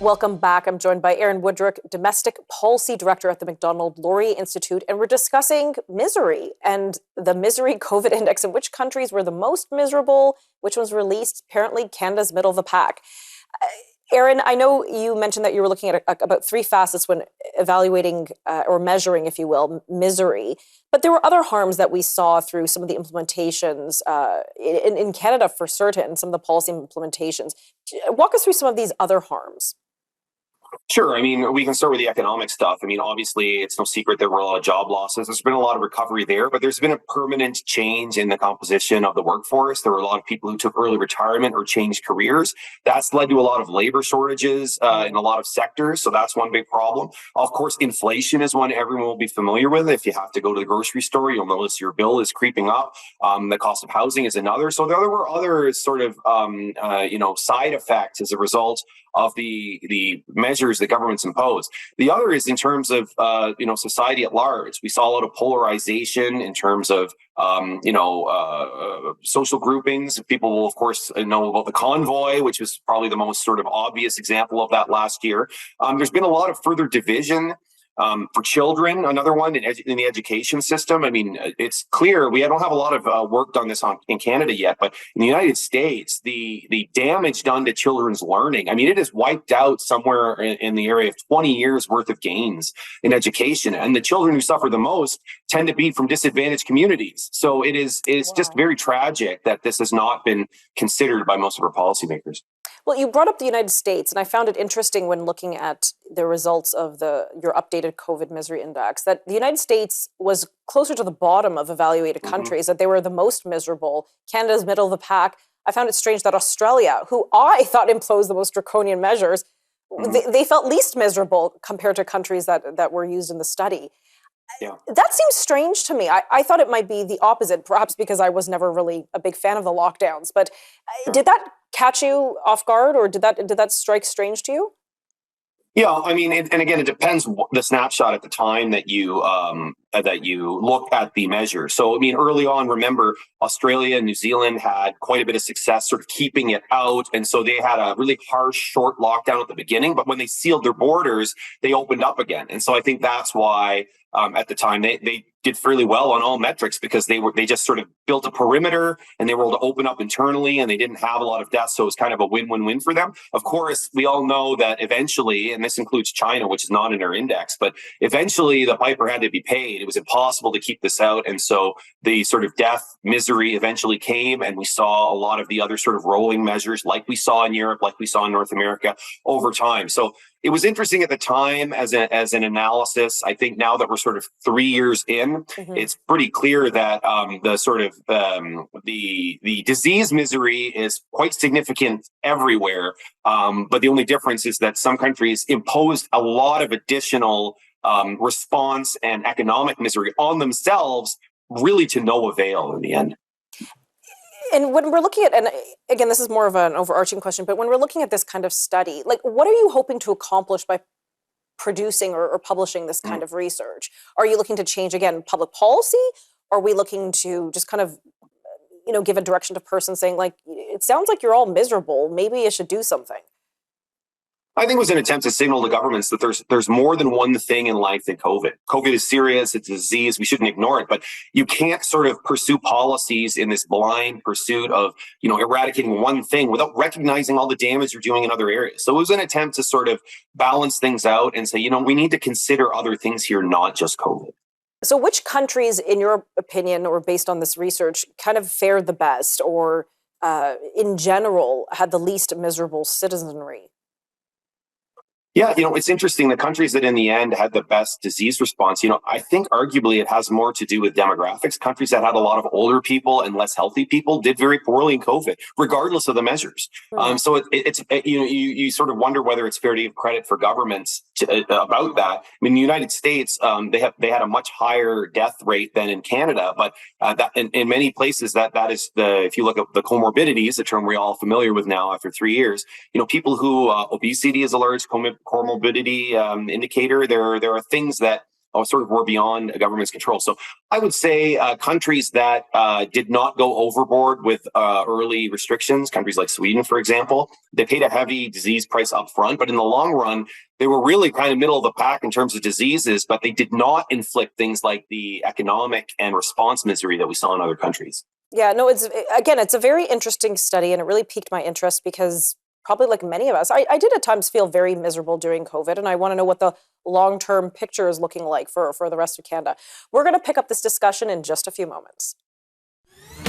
Welcome back. I'm joined by Aaron Wudrick, Domestic Policy Director at the Macdonald Laurier Institute, and we're discussing misery and the misery COVID index and which countries were the most miserable, which ones were least. Apparently, Canada's middle of the pack. Aaron, I know you mentioned that you were looking at about three facets when evaluating or measuring, if you will, misery. But there were other harms that we saw through some of the implementations in Canada for certain, some of the policy implementations. Walk us through some of these other harms. Sure. I mean, we can start with the economic stuff. I mean, obviously, it's no secret there were a lot of job losses. There's been a lot of recovery there, but there's been a permanent change in the composition of the workforce. There were a lot of people who took early retirement or changed careers. That's led to a lot of labor shortages in a lot of sectors. So that's one big problem. Of course, inflation is one everyone will be familiar with. If you have to go to the grocery store, you'll notice your bill is creeping up. The cost of housing is another. So there were other sort of, side effects as a result of the measures that governments impose. The other is in terms of, society at large. We saw a lot of polarization in terms of, social groupings. People will, of course, know about the convoy, which was probably the most sort of obvious example of that last year. There's been a lot of further division. For children, another one in the education system. I mean, it's clear we don't have a lot of work done this in Canada yet, but in the United States, the damage done to children's learning, I mean, it has wiped out somewhere in the area of 20 years worth of gains in education. And the children who suffer the most tend to be from disadvantaged communities. So it's just very tragic that this has not been considered by most of our policymakers. Well, you brought up the United States, and I found it interesting when looking at the results of your updated COVID misery index that the United States was closer to the bottom of evaluated countries, that they were the most miserable. Canada's middle of the pack. I found it strange that Australia, who I thought imposed the most draconian measures, they felt least miserable compared to countries that were used in the study. Yeah. That seems strange to me. I thought it might be the opposite, perhaps because I was never really a big fan of the lockdowns. But did that catch you off guard, or did that strike strange to you? Yeah, I mean, and again, it depends the snapshot at the time that you look at the measure. So, I mean, early on, remember, Australia and New Zealand had quite a bit of success sort of keeping it out. And so they had a really harsh, short lockdown at the beginning. But when they sealed their borders, they opened up again. And so I think that's why at the time they did fairly well on all metrics, because they just sort of built a perimeter and they were able to open up internally and they didn't have a lot of deaths. So it was kind of a win-win-win for them. Of course, we all know that eventually, and this includes China, which is not in our index, but eventually the piper had to be paid. It was impossible to keep this out. And so the sort of death misery eventually came, and we saw a lot of the other sort of rolling measures like we saw in Europe, like we saw in North America over time. So it was interesting at the time as an analysis. I think now that we're sort of 3 years in, it's pretty clear that the disease misery is quite significant everywhere. But the only difference is that some countries imposed a lot of additional response and economic misery on themselves, really to no avail in the end. And when we're looking at, and again, this is more of an overarching question, but when we're looking at this kind of study, like, what are you hoping to accomplish by producing or publishing this kind of research? Are you looking to change, again, public policy? Are we looking to just kind of, give a direction to persons saying, like, it sounds like you're all miserable, maybe you should do something? I think it was an attempt to signal to governments that there's more than one thing in life than COVID. COVID is serious. It's a disease. We shouldn't ignore it. But you can't sort of pursue policies in this blind pursuit of, eradicating one thing without recognizing all the damage you're doing in other areas. So it was an attempt to sort of balance things out and say, we need to consider other things here, not just COVID. So which countries, in your opinion, or based on this research, kind of fared the best, or in general had the least miserable citizenry? Yeah, it's interesting. The countries that in the end had the best disease response, I think arguably it has more to do with demographics. Countries that had a lot of older people and less healthy people did very poorly in COVID, regardless of the measures. So it's you sort of wonder whether it's fair to give credit for governments about that. I mean, the United States, they had a much higher death rate than in Canada, but that in many places that is if you look at the comorbidities, a term we're all familiar with now after 3 years, people who obesity is a large comorbidity indicator. There are things that sort of were beyond a government's control. So I would say countries that did not go overboard with early restrictions, countries like Sweden, for example, they paid a heavy disease price up front, but in the long run, they were really kind of middle of the pack in terms of diseases, but they did not inflict things like the economic and response misery that we saw in other countries. Yeah, no, it's a very interesting study, and it really piqued my interest because probably like many of us, I did at times feel very miserable during COVID, and I want to know what the long-term picture is looking like for the rest of Canada. We're going to pick up this discussion in just a few moments.